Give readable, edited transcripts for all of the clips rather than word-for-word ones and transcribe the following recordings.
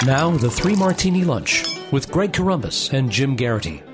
Now, the Three Martini Lunch with Greg Corombos and Jim Garrity.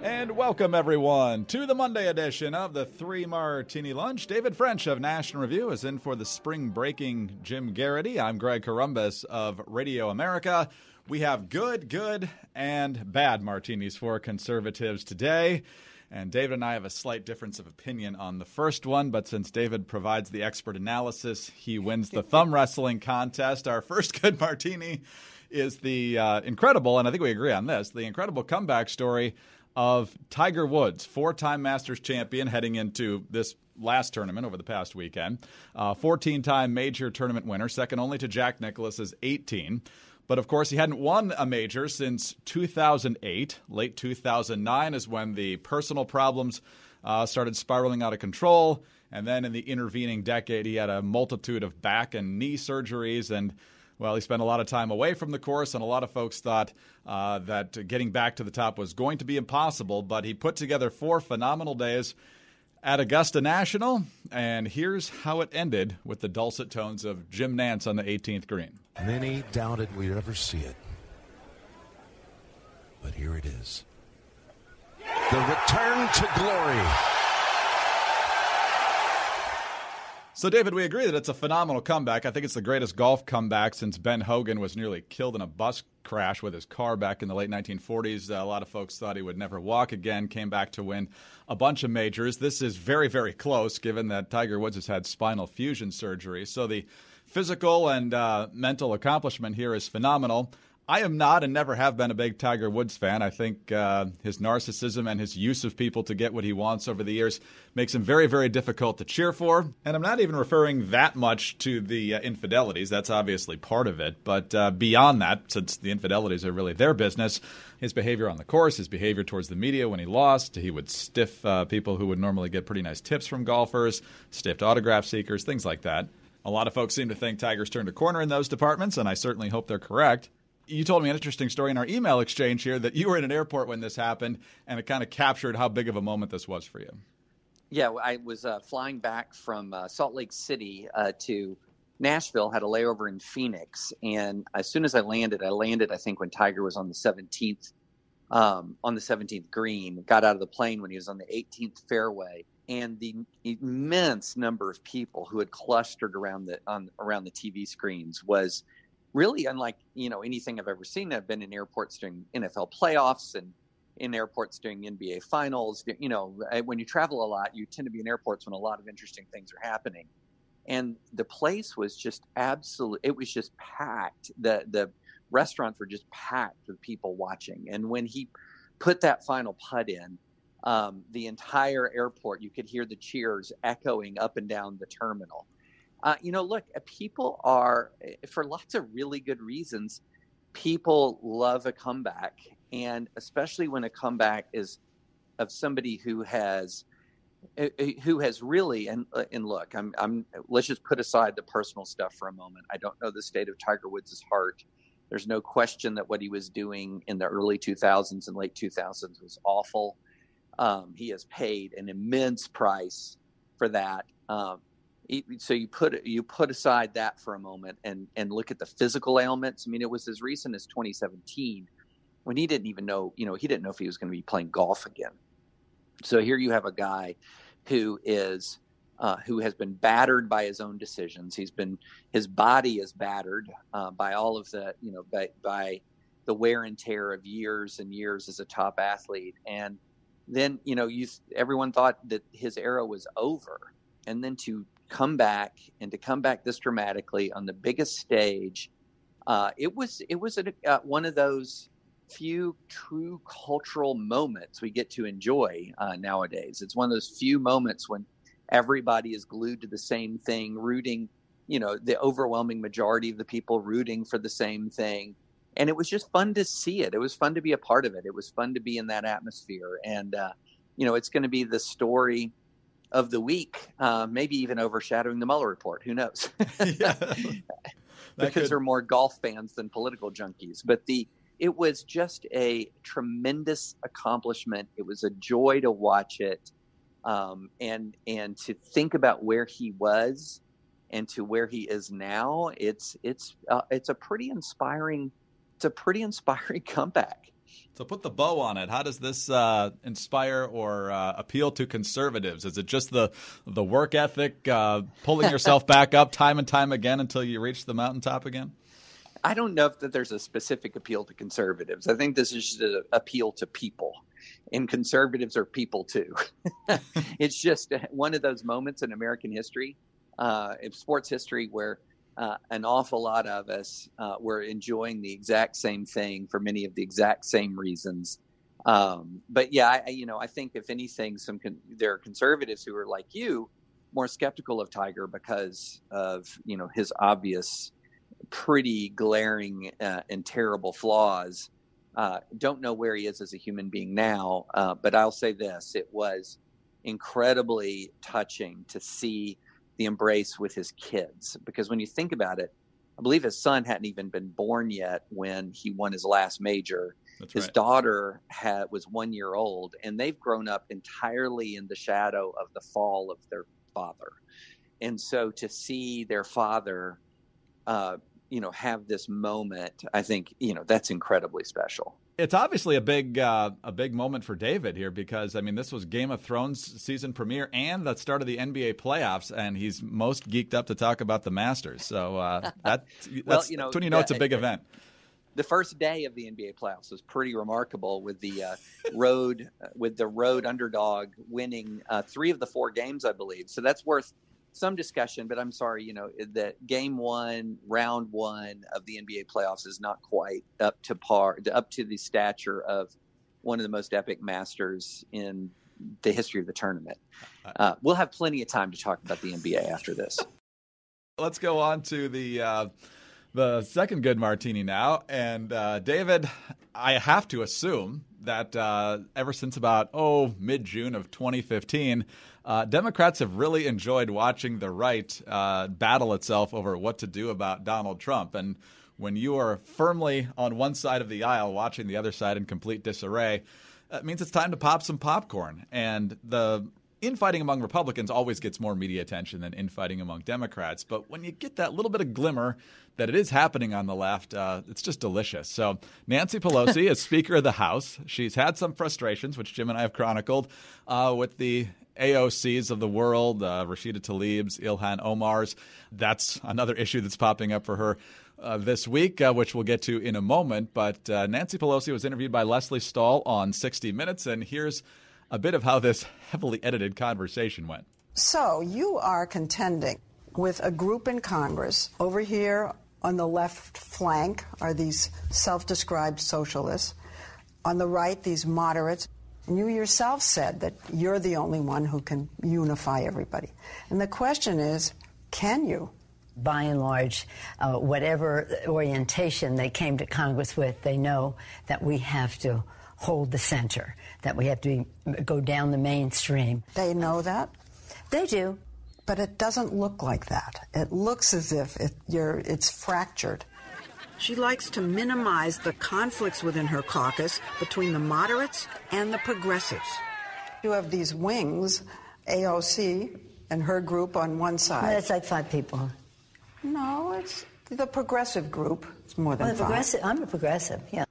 And welcome, everyone, to the Monday edition of the Three Martini Lunch. David French of National Review is in for the spring-breaking Jim Garrity. I'm Greg Corombos of Radio America. We have good, and bad martinis for conservatives today. And David and I have a slight difference of opinion on the first one, but since David provides the expert analysis, he wins the thumb wrestling contest. Our first good martini is the incredible, and I think we agree on this, the incredible comeback story of Tiger Woods, four-time Masters champion heading into this last tournament over the past weekend. 14-time major tournament winner, second only to Jack Nicklaus's 18. But, of course, he hadn't won a major since 2008. Late 2009 is when the personal problems started spiraling out of control. And then in the intervening decade, he had a multitude of back and knee surgeries. And, well, he spent a lot of time away from the course. And a lot of folks thought that getting back to the top was going to be impossible. But he put together 4 phenomenal days at Augusta National. And here's how it ended with the dulcet tones of Jim Nantz on the 18th green. Many doubted we'd ever see it. But here it is. The return to glory. So, David, we agree that it's a phenomenal comeback. I think it's the greatest golf comeback since Ben Hogan was nearly killed in a bus crash with his car back in the late 1940s. A lot of folks thought he would never walk again, came back to win a bunch of majors. This is very, very close, given that Tiger Woods has had spinal fusion surgery. So the physical and mental accomplishment here is phenomenal. I am not and never have been a big Tiger Woods fan. I think his narcissism and his use of people to get what he wants over the years makes him very, very difficult to cheer for. And I'm not even referring that much to the infidelities. That's obviously part of it. But beyond that, since the infidelities are really their business, his behavior on the course, his behavior towards the media when he lost, he would stiff people who would normally get pretty nice tips from golfers, stiffed autograph seekers, things like that. A lot of folks seem to think Tiger's turned a corner in those departments, and I certainly hope they're correct. You told me an interesting story in our email exchange here that you were in an airport when this happened, and it kind of captured how big of a moment this was for you. Yeah, I was flying back from Salt Lake City to Nashville, had a layover in Phoenix, and as soon as I landed, I think when Tiger was on the 17th green, got out of the plane when he was on the 18th fairway. And the immense number of people who had clustered around the TV screens was really unlike anything I've ever seen. I've been in airports during NFL playoffs and in airports during NBA finals. When you travel a lot, you tend to be in airports when a lot of interesting things are happening. And the place was just it was just packed. The restaurants were just packed with people watching. And when he put that final putt in, the entire airport, you could hear the cheers echoing up and down the terminal. Look, people are, for lots of really good reasons, people love a comeback. And especially when a comeback is of somebody who has really, and look, let's just put aside the personal stuff for a moment. I don't know the state of Tiger Woods' heart. There's no question that what he was doing in the early 2000s and late 2000s was awful. He has paid an immense price for that. So you put aside that for a moment and look at the physical ailments. I mean, it was as recent as 2017 when he didn't even know, he didn't know if he was going to be playing golf again. So here you have a guy who has been battered by his own decisions. His body is battered by all of the, by the wear and tear of years and years as a top athlete. And then, everyone thought that his era was over. And then to come back this dramatically on the biggest stage, it was one of those few true cultural moments we get to enjoy nowadays. It's one of those few moments when everybody is glued to the same thing, rooting, the overwhelming majority of the people rooting for the same thing. And it was just fun to see it. It was fun to be a part of it. It was fun to be in that atmosphere. And, it's going to be the story of the week, maybe even overshadowing the Mueller report. Who knows? Because they're more golf fans than political junkies. But it was just a tremendous accomplishment. It was a joy to watch it, and to think about where he was and to where he is now, it's a pretty inspiring comeback. So put the bow on it. How does this inspire or appeal to conservatives? Is it just the work ethic, pulling yourself back up time and time again until you reach the mountaintop again? I don't know if that there's a specific appeal to conservatives. I think this is just an appeal to people, and conservatives are people too. It's just one of those moments in American history, in sports history, where an awful lot of us were enjoying the exact same thing for many of the exact same reasons. But yeah, I think if anything, there are conservatives who are like you, more skeptical of Tiger because of his obvious, pretty glaring and terrible flaws. Don't know where he is as a human being now, but I'll say this: it was incredibly touching to see the embrace with his kids, because when you think about it, I believe his son hadn't even been born yet when he won his last major. That's his right. daughter was 1 year old, and they've grown up entirely in the shadow of the fall of their father. And so to see their father, have this moment, I think, that's incredibly special. It's obviously a big moment for David here because, this was Game of Thrones season premiere and the start of the NBA playoffs, and he's most geeked up to talk about the Masters. So that's when it's a big event. The first day of the NBA playoffs was pretty remarkable with the road underdog winning 3 of the 4 games, I believe. So that's worth some discussion, but I'm sorry, that game 1, round 1 of the NBA playoffs is not quite up to the stature of one of the most epic Masters in the history of the tournament. We'll have plenty of time to talk about the NBA after this. Let's go on to the second good martini now. And David, I have to assume that ever since about mid-June of 2015, Democrats have really enjoyed watching the right battle itself over what to do about Donald Trump. And when you are firmly on one side of the aisle watching the other side in complete disarray, it means it's time to pop some popcorn. And the infighting among Republicans always gets more media attention than infighting among Democrats. But when you get that little bit of glimmer that it is happening on the left, it's just delicious. So Nancy Pelosi is Speaker of the House. She's had some frustrations, which Jim and I have chronicled, with the AOCs of the world, Rashida Tlaib's, Ilhan Omar's. That's another issue that's popping up for her this week, which we'll get to in a moment. But Nancy Pelosi was interviewed by Leslie Stahl on 60 Minutes, and here's a bit of how this heavily edited conversation went. So you are contending with a group in Congress. Over here on the left flank are these self-described socialists. On the right, these moderates. And you yourself said that you're the only one who can unify everybody. And the question is, can you? By and large, whatever orientation they came to Congress with, they know that we have to hold the center, that we have to go down the mainstream. They know that? They do. But it doesn't look like that. It looks as if it's fractured. She likes to minimize the conflicts within her caucus between the moderates and the progressives. You have these wings, AOC and her group on one side. That's like 5 people. No, it's the progressive group. It's more than 5. I'm a progressive, yeah.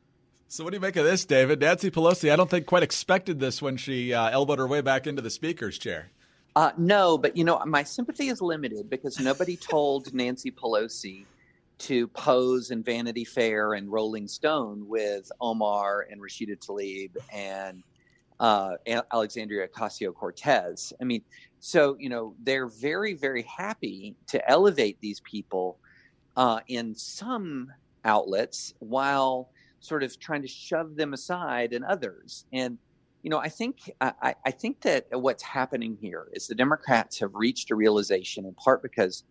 So what do you make of this, David? Nancy Pelosi, I don't think quite expected this when she elbowed her way back into the speaker's chair. No, but, my sympathy is limited because nobody told Nancy Pelosi to pose in Vanity Fair and Rolling Stone with Omar and Rashida Tlaib and Alexandria Ocasio-Cortez. So, they're very, very happy to elevate these people in some outlets while sort of trying to shove them aside in others. And, I think that what's happening here is the Democrats have reached a realization, in part because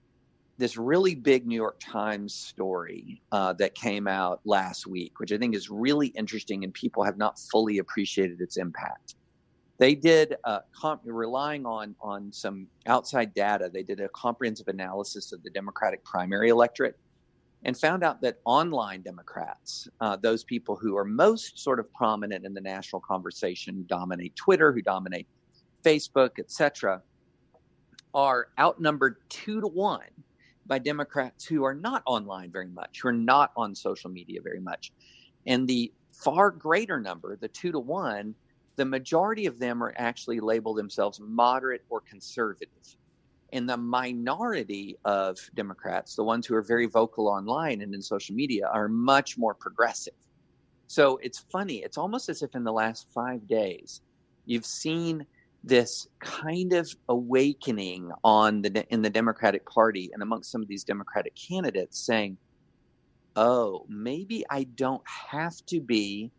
this really big New York Times story that came out last week, which I think is really interesting and people have not fully appreciated its impact. They did, relying on some outside data, they did a comprehensive analysis of the Democratic primary electorate and found out that online Democrats, those people who are most sort of prominent in the national conversation, who dominate Twitter, who dominate Facebook, et cetera, are outnumbered 2-1 by Democrats who are not online very much, who are not on social media very much. And the far greater number, the 2-to-1, the majority of them are actually label themselves moderate or conservative. And the minority of Democrats, the ones who are very vocal online and in social media, are much more progressive. So it's funny. It's almost as if in the last 5 days, you've seen this kind of awakening in the Democratic Party and amongst some of these Democratic candidates saying, oh, maybe I don't have to be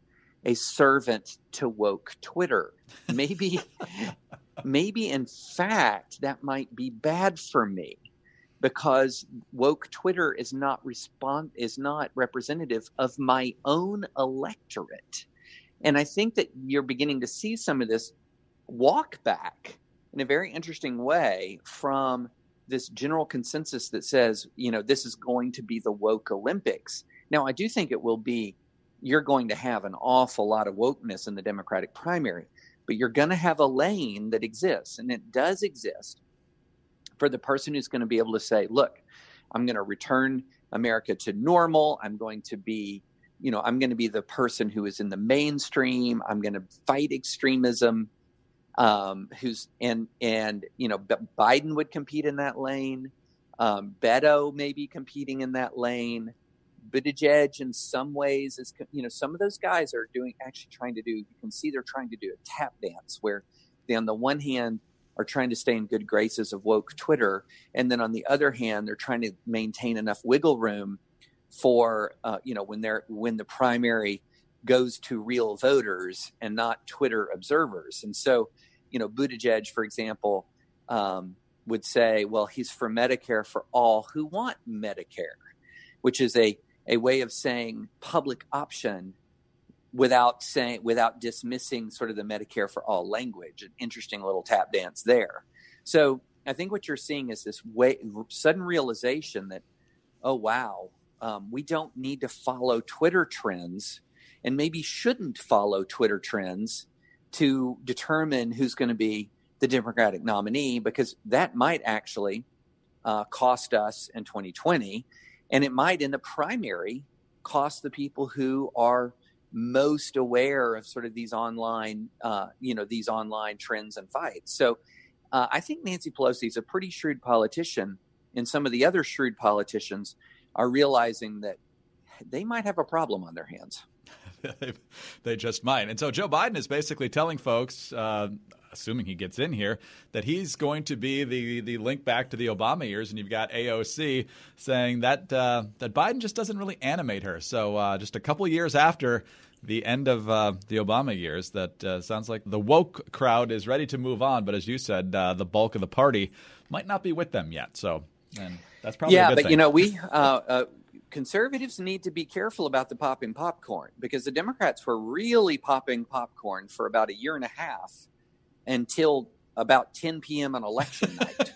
a servant to woke Twitter. Maybe in fact that might be bad for me, because woke Twitter is not representative of my own electorate. And I think that you're beginning to see some of this walk back in a very interesting way from this general consensus that says, this is going to be the woke Olympics. Now, I do think you're going to have an awful lot of wokeness in the Democratic primary, but you're going to have a lane that exists, and it does exist, for the person who's going to be able to say, look, I'm going to return America to normal. I'm going to be the person who is in the mainstream. I'm going to fight extremism. Biden would compete in that lane. Beto may be competing in that lane. Buttigieg in some ways is, some of those guys are trying to do, you can see they're trying to do a tap dance where they, on the one hand, are trying to stay in good graces of woke Twitter. And then on the other hand, they're trying to maintain enough wiggle room for, when the primary goes to real voters and not Twitter observers. And so, Buttigieg, for example, would say, well, he's for Medicare for all who want Medicare, which is a way of saying public option without dismissing sort of the Medicare for all language. An interesting little tap dance there. So I think what you're seeing is this sudden realization that, oh, wow, we don't need to follow Twitter trends, and maybe shouldn't follow Twitter trends to determine who's going to be the Democratic nominee, because that might actually cost us in 2020. And it might in the primary cost the people who are most aware of sort of these online trends and fights. So I think Nancy Pelosi is a pretty shrewd politician, and some of the other shrewd politicians are realizing that they might have a problem on their hands. They just might. And so Joe Biden is basically telling folks, assuming he gets in here, that he's going to be the link back to the Obama years. And you've got AOC saying that Biden just doesn't really animate her. So just a couple years after the end of the Obama years, that sounds like the woke crowd is ready to move on. But as you said, the bulk of the party might not be with them yet. So and that's probably a good thing. We conservatives need to be careful about the popping popcorn, because the Democrats were really popping popcorn for about a year and a half until about 10 p.m. on election night.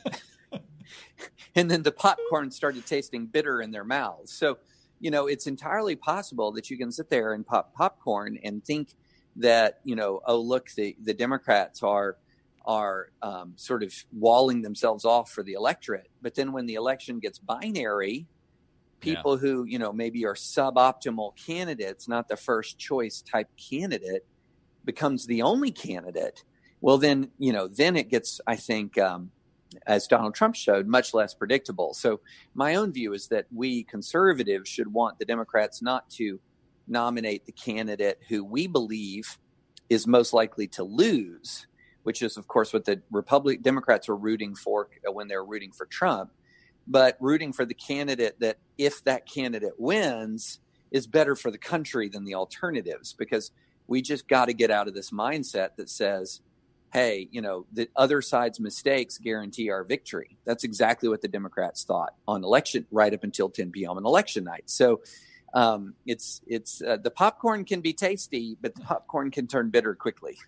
And then the popcorn started tasting bitter in their mouths. So, it's entirely possible that you can sit there and pop popcorn and think that, oh, look, the Democrats are sort of walling themselves off for the electorate. But then when the election gets binary, people who, maybe are suboptimal candidates, not the first choice type candidate, becomes the only candidate. Well, then it gets, I think, as Donald Trump showed, much less predictable. So my own view is that we conservatives should want the Democrats not to nominate the candidate who we believe is most likely to lose, which is, of course, what the Democrats were rooting for when they were rooting for Trump, but rooting for the candidate that, if that candidate wins, is better for the country than the alternatives, because we just got to get out of this mindset that says, hey, the other side's mistakes guarantee our victory. That's exactly what the Democrats thought on election, right up until 10 p.m. on election night. So the popcorn can be tasty, but the popcorn can turn bitter quickly.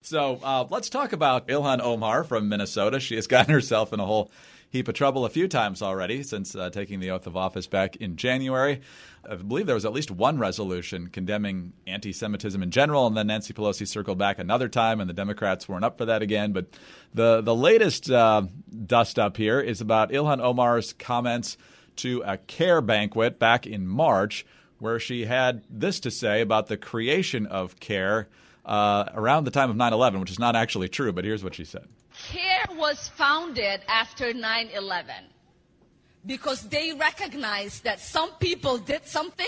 So let's talk about Ilhan Omar from Minnesota. She has gotten herself in a whole heap of trouble a few times already since taking the oath of office back in January. I believe there was at least one resolution condemning anti-Semitism in general, and then Nancy Pelosi circled back another time, and the Democrats weren't up for that again. But the latest dust up here is about Ilhan Omar's comments to a CARE banquet back in March, where she had this to say about the creation of CARE around the time of 9/11, which is not actually true, but here's what she said. CARE was founded after 9/11 because they recognized that some people did something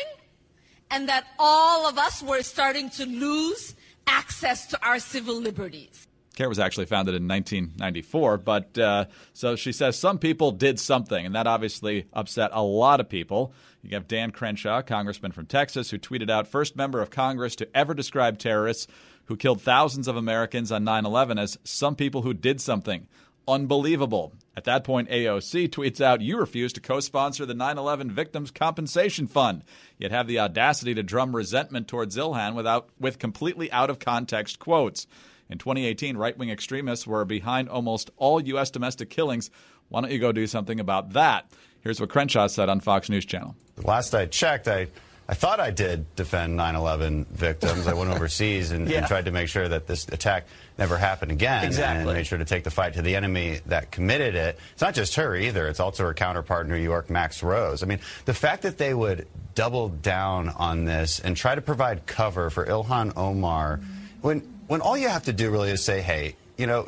and that all of us were starting to lose access to our civil liberties. CARE was actually founded in 1994, but so she says some people did something, and that obviously upset a lot of people. You have Dan Crenshaw, congressman from Texas, who tweeted out, first member of Congress to ever describe terrorists who killed thousands of Americans on 9/11 as some people who did something. Unbelievable. At that point, AOC tweets out, you refuse to co-sponsor the 9/11 Victims Compensation Fund, yet have the audacity to drum resentment towards Ilhan with completely out-of-context quotes. In 2018, right-wing extremists were behind almost all U.S. domestic killings. Why don't you go do something about that? Here's what Crenshaw said on Fox News Channel. Last I checked, I thought I did defend 9/11 victims. I went overseas and tried to make sure that this attack never happened again. Exactly. And made sure to take the fight to the enemy that committed it. It's not just her either. It's also her counterpart in New York, Max Rose. I mean, the fact that they would double down on this and try to provide cover for Ilhan Omar, when all you have to do really is say, hey,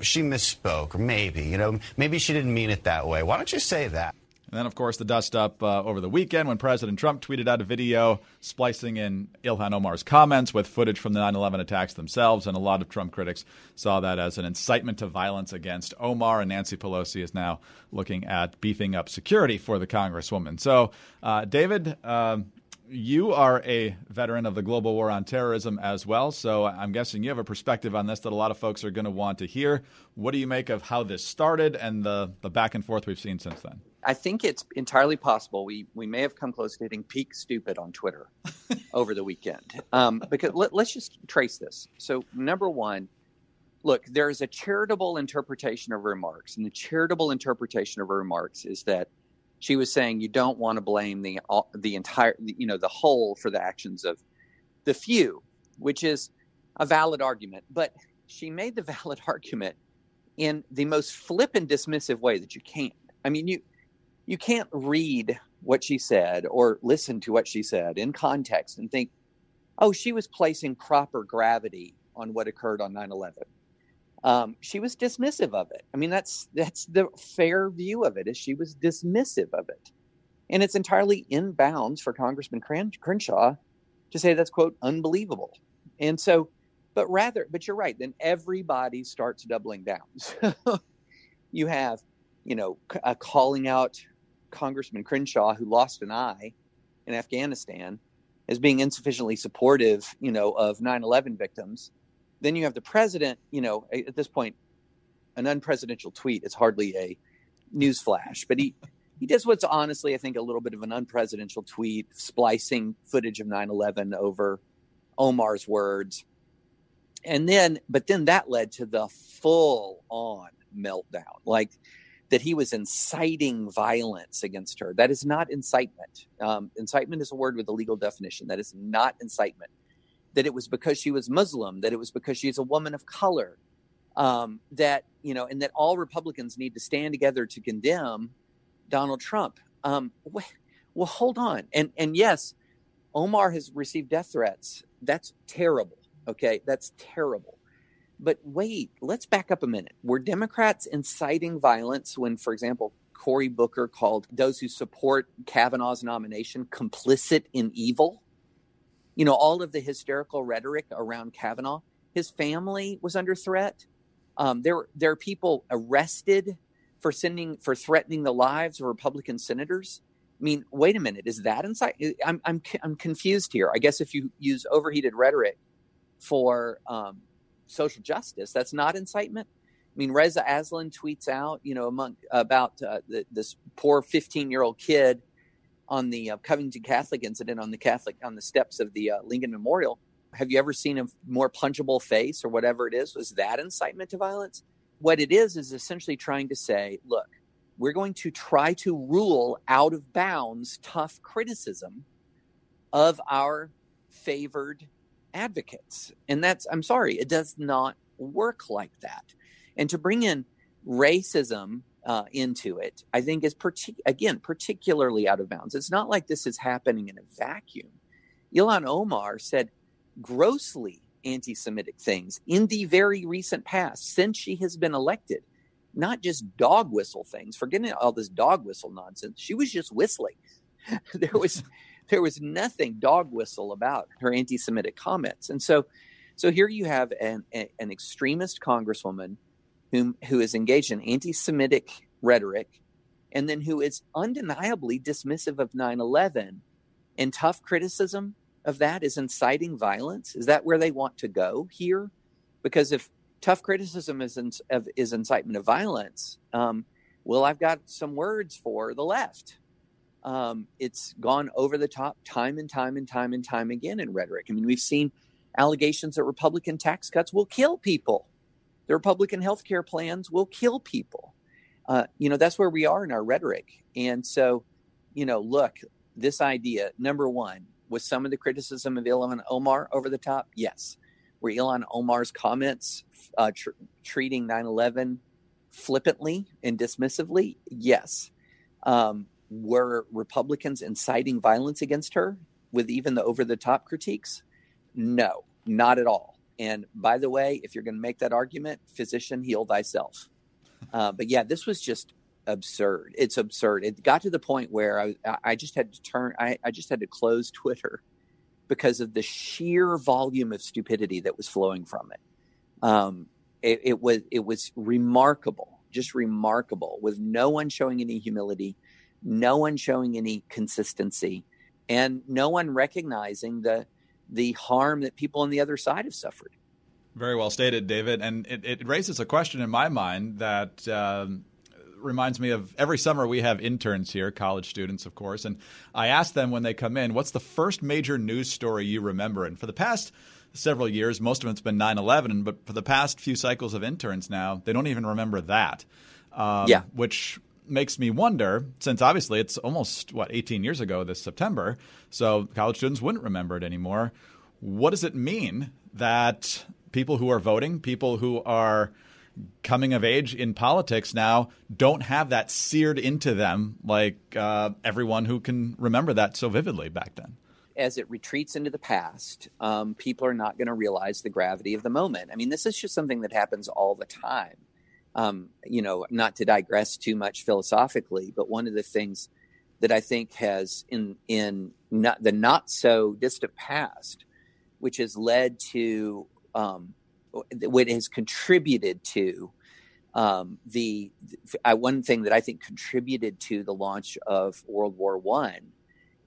she misspoke, or maybe she didn't mean it that way. Why don't you say that? And then, of course, the dust up over the weekend when President Trump tweeted out a video splicing in Ilhan Omar's comments with footage from the 9/11 attacks themselves. And a lot of Trump critics saw that as an incitement to violence against Omar. And Nancy Pelosi is now looking at beefing up security for the Congresswoman. So, David, you are a veteran of the global war on terrorism as well. So I'm guessing you have a perspective on this that a lot of folks are going to want to hear. What do you make of how this started and the back and forth we've seen since then? I think it's entirely possible we may have come close to hitting peak stupid on Twitter over the weekend. Because let's just trace this. So number one, look, there is a charitable interpretation of her remarks, and the charitable interpretation of her remarks is that she was saying you don't want to blame the entire, the whole for the actions of the few, which is a valid argument. But she made the valid argument in the most flippant, dismissive way that you can. I mean, you can't read what she said or listen to what she said in context and think, oh, she was placing proper gravity on what occurred on 9/11. She was dismissive of it. I mean, that's the fair view of it, is she was dismissive of it. And it's entirely in bounds for Congressman Crenshaw to say that's, quote, unbelievable. And so, but you're right, then everybody starts doubling down. So you have, calling out Congressman Crenshaw, who lost an eye in Afghanistan, as being insufficiently supportive, of 9/11 victims. Then you have the president, at this point, an unpresidential tweet is hardly a news flash, but he does what's honestly, I think, a little bit of an unpresidential tweet, splicing footage of 9/11 over Omar's words. But then that led to the full on meltdown, like that he was inciting violence against her. That is not incitement. Incitement is a word with a legal definition. That is not incitement. That it was because she was Muslim, that it was because she's a woman of color, and that all Republicans need to stand together to condemn Donald Trump. Well, hold on. And yes, Omar has received death threats. That's terrible. Okay, that's terrible. But wait, let's back up a minute. Were Democrats inciting violence when, for example, Cory Booker called those who support Kavanaugh's nomination complicit in evil? All of the hysterical rhetoric around Kavanaugh. His family was under threat. There are people arrested for threatening the lives of Republican senators. I mean, wait a minute, is that incite? I'm confused here. I guess if you use overheated rhetoric for social justice, that's not incitement. I mean, Reza Aslan tweets out, about this poor 15-year-old kid on the Covington Catholic incident on the steps of the Lincoln Memorial. have you ever seen a more punchable face or whatever it is? Was that incitement to violence? What it is essentially trying to say, look, we're going to try to rule out of bounds tough criticism of our favored advocates. And I'm sorry, it does not work like that. And to bring in racism into it, I think is particularly out of bounds. It's not like this is happening in a vacuum. Ilhan Omar said grossly anti-Semitic things in the very recent past since she has been elected. Not just dog whistle things. Forgetting all this dog whistle nonsense. She was just whistling. There was nothing dog whistle about her anti-Semitic comments. And so here you have an extremist congresswoman who is engaged in anti-Semitic rhetoric, and then who is undeniably dismissive of 9/11, and tough criticism of that is inciting violence. Is that where they want to go here? Because if tough criticism is incitement of violence, well, I've got some words for the left. It's gone over the top time and time again in rhetoric. I mean, we've seen allegations that Republican tax cuts will kill people. The Republican health care plans will kill people. That's where we are in our rhetoric. And so, look, this idea, number one, was some of the criticism of Ilhan Omar over the top? Yes. Were Ilhan Omar's comments treating 9/11 flippantly and dismissively? Yes. Were Republicans inciting violence against her with even the over-the-top critiques? No, not at all. And by the way, if you're going to make that argument, physician, heal thyself. But yeah, this was just absurd. It's absurd. It got to the point where I just had to close Twitter because of the sheer volume of stupidity that was flowing from it. It was remarkable, just remarkable, with no one showing any humility, no one showing any consistency, and no one recognizing the harm that people on the other side have suffered. Very well stated, David. And it raises a question in my mind that reminds me of every summer we have interns here, college students, of course. And I ask them when they come in, what's the first major news story you remember? And for the past several years, most of it's been 9/11. But for the past few cycles of interns now, they don't even remember that. Which makes me wonder, since obviously it's almost, 18 years ago this September, so college students wouldn't remember it anymore. What does it mean that people who are voting, people who are coming of age in politics now don't have that seared into them like everyone who can remember that so vividly back then? As it retreats into the past, people are not going to realize the gravity of the moment. I mean, this is just something that happens all the time. Not to digress too much philosophically, but one of the things that I think has in the not so distant past, which has led to what has contributed to one thing that I think contributed to the launch of World War I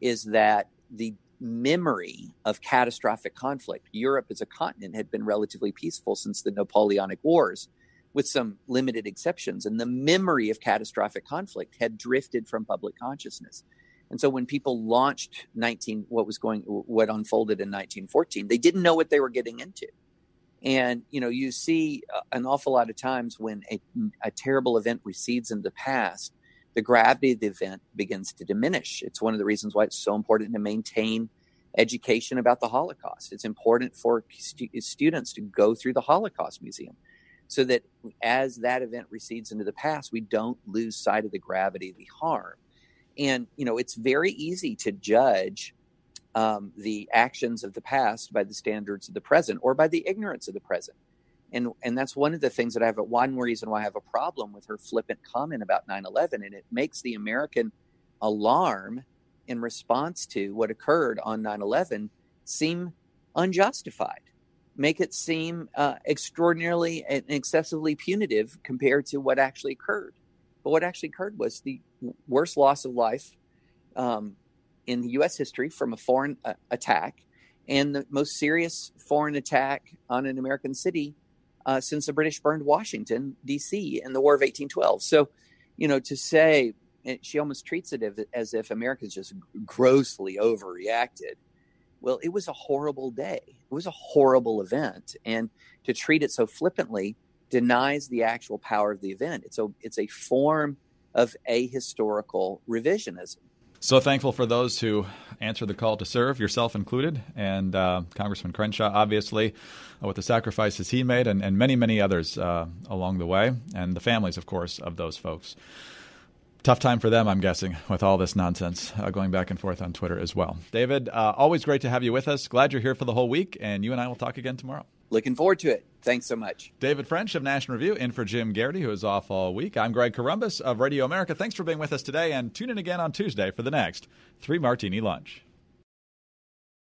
is that the memory of catastrophic conflict. Europe as a continent had been relatively peaceful since the Napoleonic Wars, with some limited exceptions. And the memory of catastrophic conflict had drifted from public consciousness. And so when people launched what unfolded in 1914, they didn't know what they were getting into. And, you see an awful lot of times when a terrible event recedes in the past, the gravity of the event begins to diminish. It's one of the reasons why it's so important to maintain education about the Holocaust. It's important for students to go through the Holocaust Museum, so that as that event recedes into the past, we don't lose sight of the gravity of the harm. And, it's very easy to judge the actions of the past by the standards of the present or by the ignorance of the present. And that's one of the things that one reason why I have a problem with her flippant comment about 9/11. And it makes the American alarm in response to what occurred on 9/11 seem unjustified. Make it seem extraordinarily and excessively punitive compared to what actually occurred. But what actually occurred was the worst loss of life in U.S. history from a foreign attack, and the most serious foreign attack on an American city since the British burned Washington, D.C. in the War of 1812. So, to say, she almost treats it as if Americans just grossly overreacted. Well, it was a horrible day. was a horrible event. And to treat it so flippantly denies the actual power of the event. It's a form of ahistorical revisionism. So thankful for those who answered the call to serve, yourself included, and Congressman Crenshaw, obviously, with the sacrifices he made, and many, many others along the way, and the families, of course, of those folks. Tough time for them, I'm guessing, with all this nonsense going back and forth on Twitter as well. David, always great to have you with us. Glad you're here for the whole week, and you and I will talk again tomorrow. Looking forward to it. Thanks so much. David French of National Review, in for Jim Garrity, who is off all week. I'm Greg Corombos of Radio America. Thanks for being with us today, and tune in again on Tuesday for the next 3 Martini Lunch.